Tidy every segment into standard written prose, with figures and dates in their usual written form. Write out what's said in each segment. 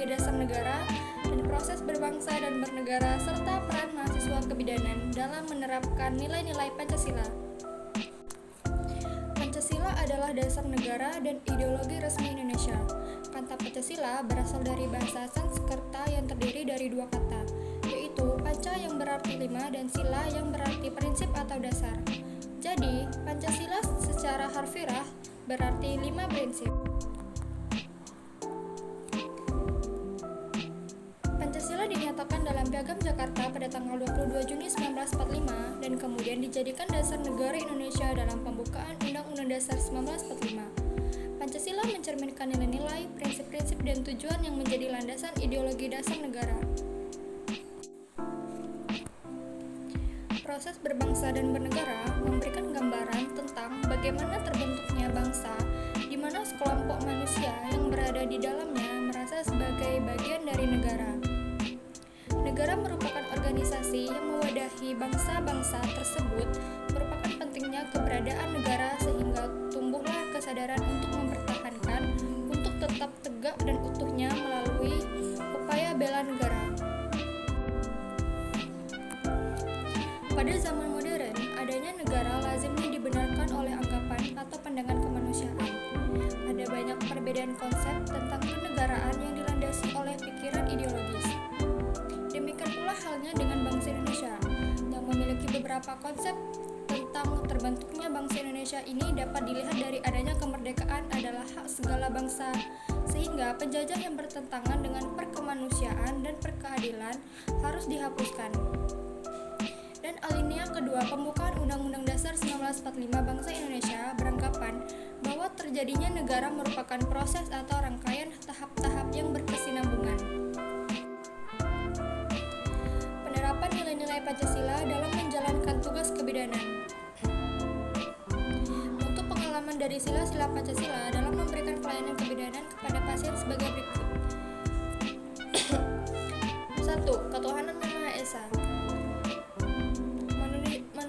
ideologi dasar negara dan proses berbangsa dan bernegara, serta peran mahasiswa kebidanan dalam menerapkan nilai-nilai Pancasila. Pancasila adalah dasar negara dan ideologi resmi Indonesia. Kata Pancasila berasal dari bahasa Sanskerta yang terdiri dari dua kata, yaitu panca yang berarti 5 dan sila yang berarti prinsip atau dasar. Jadi, Pancasila secara harfiah berarti 5 prinsip. Pancasila dinyatakan dalam Piagam Jakarta pada tanggal 22 Juni 1945 dan kemudian dijadikan dasar negara Indonesia dalam pembukaan Undang-Undang Dasar 1945. Pancasila mencerminkan nilai-nilai, prinsip-prinsip, dan tujuan yang menjadi landasan ideologi dasar negara. Proses berbangsa dan bernegara memberikan gambaran tentang bagaimana terbentuknya bangsa, di mana sekelompok manusia yang berada di dalamnya merasa sebagai bagian dari negara. Negara merupakan organisasi yang mewadahi bangsa-bangsa tersebut, merupakan pentingnya keberadaan negara sehingga tumbuhlah kesadaran untuk mempertahankan, untuk tetap tegak dan utuhnya melalui upaya bela negara. Pada zaman modern, adanya negara lazimnya dibenarkan oleh anggapan atau pandangan kemanusiaan. Ada banyak perbedaan konsep tentang kenegaraan yang dilandasi oleh pikiran ideologis. Demikian pula halnya dengan bangsa Indonesia, yang memiliki beberapa konsep tentang terbentuknya bangsa Indonesia ini dapat dilihat dari adanya kemerdekaan adalah hak segala bangsa, sehingga penjajah yang bertentangan dengan perkemanusiaan dan perkeadilan harus dihapuskan. Dan alinea kedua pembukaan Undang-Undang Dasar 1945 bangsa Indonesia beranggapan bahwa terjadinya negara merupakan proses atau rangkaian tahap-tahap yang berkesinambungan. Penerapan nilai-nilai Pancasila dalam menjalankan tugas kebidanan. Untuk pengalaman dari sila-sila Pancasila dalam memberikan pelayanan kebidanan kepada pasien sebagai berikut. 1. Ketuhanan Yang Maha Esa.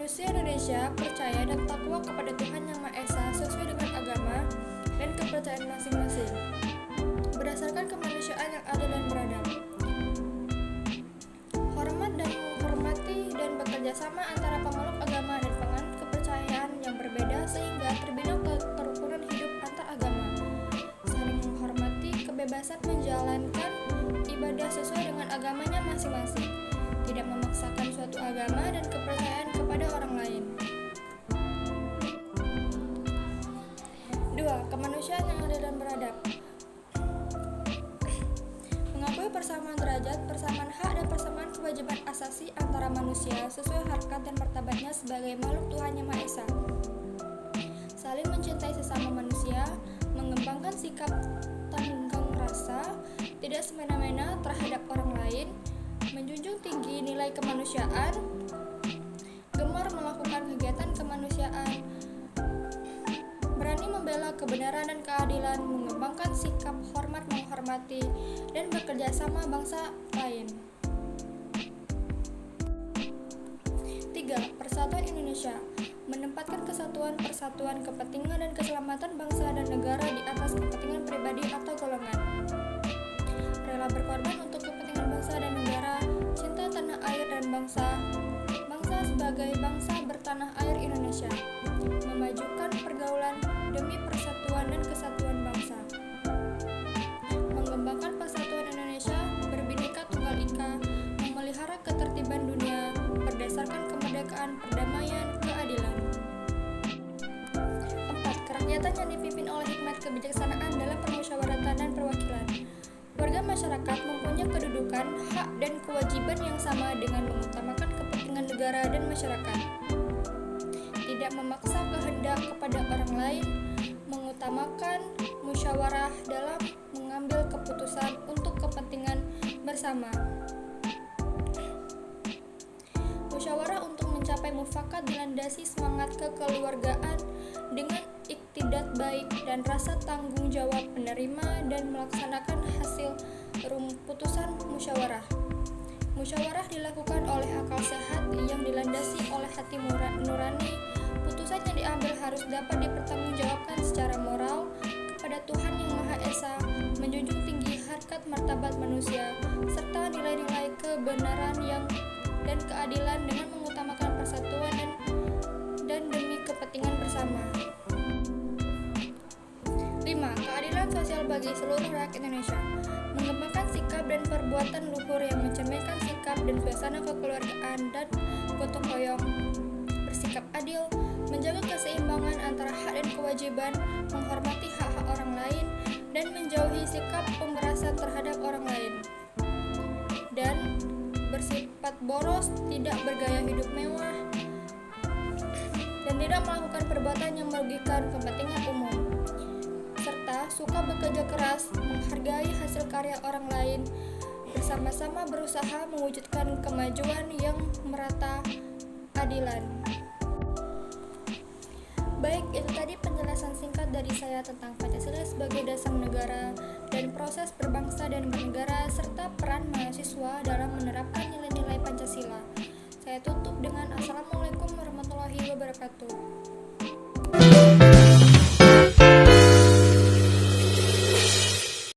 Manusia Indonesia percaya dan takwa kepada Tuhan Yang Maha Esa sesuai dengan agama dan kepercayaan masing-masing, berdasarkan kemanusiaan yang adil dan beradab. Hormat dan menghormati dan bekerja sama antara pemeluk agama dan penganut kepercayaan yang berbeda sehingga terbina kerukunan hidup antar agama. Saling menghormati kebebasan menjalankan ibadah sesuai dengan agamanya masing-masing, tidak memaksakan suatu agama dan kepercayaan kepada orang lain. 2. Kemanusiaan yang adil dan beradab. Mengakui persamaan derajat, persamaan hak, dan persamaan kewajiban asasi antara manusia sesuai harkat dan martabatnya sebagai makhluk Tuhan Yang Maha Esa. Saling mencintai sesama manusia, mengembangkan sikap tanggung rasa, tidak semena-mena terhadap orang lain, menjunjung tinggi nilai kemanusiaan, gemar melakukan kegiatan kemanusiaan, berani membela kebenaran dan keadilan, mengembangkan sikap hormat menghormati, dan bekerja sama bangsa lain. 3. Persatuan Indonesia. Menempatkan kesatuan, persatuan, kepentingan, dan keselamatan bangsa dan negara di atas kepentingan pribadi atau golongan. Rela berkorban untuk kepentingan bangsa dan negara, cinta tanah air dan bangsa sebagai bangsa bertanah air Indonesia, memajukan pergaulan demi persatuan dan kesatuan bangsa, mengembangkan persatuan Indonesia berbhinneka tunggal ika, memelihara ketertiban dunia berdasarkan kemerdekaan, perdamaian, keadilan. 4. Kerakyatan yang dipimpin oleh hikmat kebijaksanaan dalam permusyawaratan dan perwakilan. Warga masyarakat mempunyai kedudukan, hak, dan kewajiban yang sama dengan mengutamakan kepentingan negara dan masyarakat. Tidak memaksa kehendak kepada orang lain, mengutamakan musyawarah dalam mengambil keputusan untuk kepentingan bersama. Musyawarah untuk mencapai mufakat dilandasi semangat kekeluargaan dengan iktidat baik dan rasa tanggung jawab penerima dan melaksanakan hasil putusan musyawarah. Musyawarah dilakukan oleh akal sehat yang dilandasi oleh hati nurani. Putusan yang diambil harus dapat dipertanggungjawabkan secara moral kepada Tuhan Yang Maha esa, menjunjung tinggi harkat martabat manusia, serta nilai-nilai kebenaran dan keadilan dengan mengutamakan persatuan dan demi kepentingan bersama. 5. Keadilan sosial bagi seluruh rakyat Indonesia. Mengembangkan sikap dan perbuatan luhur yang mencerminkan sikap dan suasana kekeluargaan dan gotong royong, bersikap adil, menjaga keseimbangan antara hak dan kewajiban, menghormati hak-hak orang lain, dan menjauhi sikap pemerasan terhadap orang lain, dan bersifat boros, tidak bergaya hidup mewah, dan tidak melakukan perbuatan yang merugikan kepentingan umum, serta suka bekerja keras, menghargai hasil karya orang lain, bersama-sama berusaha mewujudkan kemajuan yang merata adilan. Baik, itu tadi penjelasan singkat dari saya tentang Pancasila sebagai dasar negara dan proses berbangsa dan bernegara serta peran mahasiswa dalam menerapkan nilai-nilai Pancasila. Saya tutup dengan Assalamualaikum warahmatullahi wabarakatuh.